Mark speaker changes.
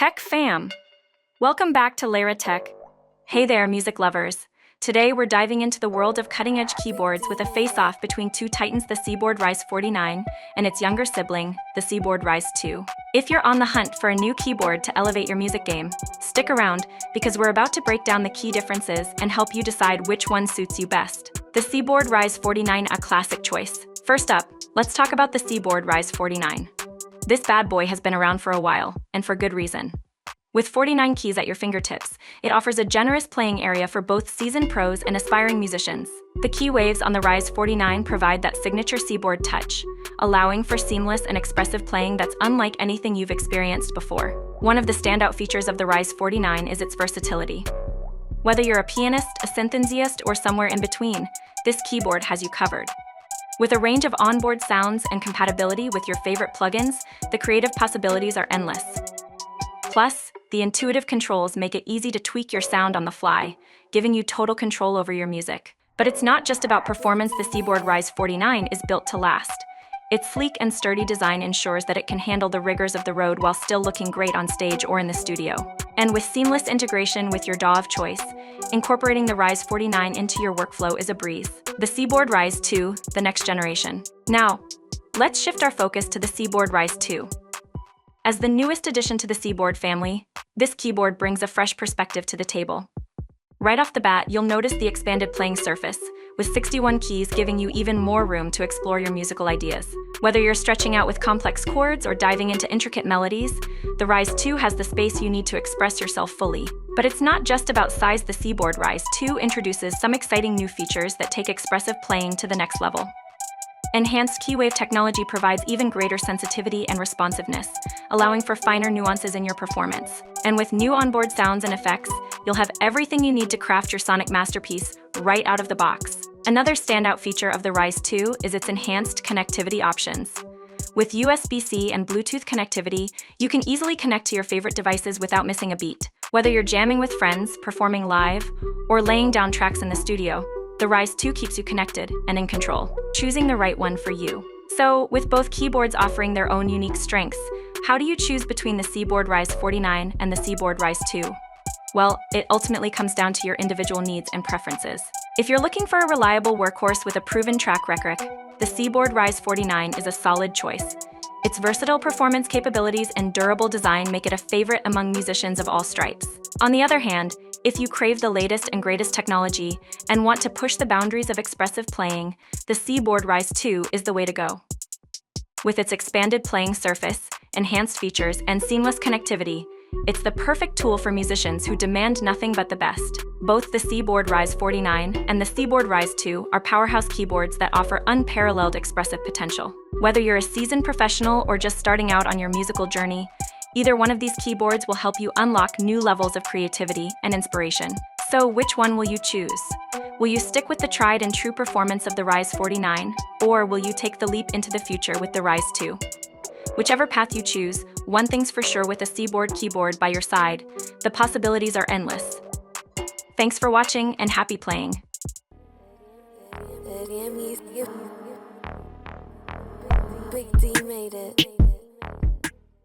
Speaker 1: Tech fam! Welcome back to Lara Tech. Hey there, music lovers. Today we're diving into the world of cutting-edge keyboards with a face-off between two titans, the Seaboard Rise 49 and its younger sibling, the Seaboard Rise 2. If you're on the hunt for a new keyboard to elevate your music game, stick around because we're about to break down the key differences and help you decide which one suits you best. The Seaboard Rise 49, a classic choice. First up, let's talk about the Seaboard Rise 49. This bad boy has been around for a while, and for good reason. With 49 keys at your fingertips, it offers a generous playing area for both seasoned pros and aspiring musicians. The key waves on the Rise 49 provide that signature Seaboard touch, allowing for seamless and expressive playing that's unlike anything you've experienced before. One of the standout features of the Rise 49 is its versatility. Whether you're a pianist, a synth enthusiast, or somewhere in between, this keyboard has you covered. With a range of onboard sounds and compatibility with your favorite plugins, the creative possibilities are endless. Plus, the intuitive controls make it easy to tweak your sound on the fly, giving you total control over your music. But it's not just about performance. The Seaboard Rise 49 is built to last. Its sleek and sturdy design ensures that it can handle the rigors of the road while still looking great on stage or in the studio. And with seamless integration with your DAW of choice, incorporating the Rise 49 into your workflow is a breeze. The Seaboard Rise 2, the next generation. Now, let's shift our focus to the Seaboard Rise 2. As the newest addition to the Seaboard family, this keyboard brings a fresh perspective to the table. Right off the bat, you'll notice the expanded playing surface, with 61 keys giving you even more room to explore your musical ideas. Whether you're stretching out with complex chords or diving into intricate melodies, the Rise 2 has the space you need to express yourself fully. But it's not just about size. The Seaboard Rise 2 introduces some exciting new features that take expressive playing to the next level. Enhanced keywave technology provides even greater sensitivity and responsiveness, allowing for finer nuances in your performance. And with new onboard sounds and effects, you'll have everything you need to craft your sonic masterpiece right out of the box. Another standout feature of the Rise 2 is its enhanced connectivity options. With USB-C and Bluetooth connectivity, you can easily connect to your favorite devices without missing a beat. Whether you're jamming with friends, performing live, or laying down tracks in the studio, the Rise 2 keeps you connected and in control, choosing the right one for you. So, with both keyboards offering their own unique strengths, how do you choose between the Seaboard Rise 49 and the Seaboard Rise 2? Well, it ultimately comes down to your individual needs and preferences. If you're looking for a reliable workhorse with a proven track record, the Seaboard Rise 49 is a solid choice. Its versatile performance capabilities and durable design make it a favorite among musicians of all stripes. On the other hand, if you crave the latest and greatest technology and want to push the boundaries of expressive playing, the Seaboard Rise 2 is the way to go. With its expanded playing surface, enhanced features, and seamless connectivity, it's the perfect tool for musicians who demand nothing but the best. Both the Seaboard Rise 49 and the Seaboard Rise 2 are powerhouse keyboards that offer unparalleled expressive potential. Whether you're a seasoned professional or just starting out on your musical journey, either one of these keyboards will help you unlock new levels of creativity and inspiration. So, which one will you choose? Will you stick with the tried and true performance of the Rise 49, or will you take the leap into the future with the Rise 2? Whichever path you choose, one thing's for sure: with a Seaboard keyboard by your side, the possibilities are endless. Thanks for watching and happy playing.
Speaker 2: Big D made it.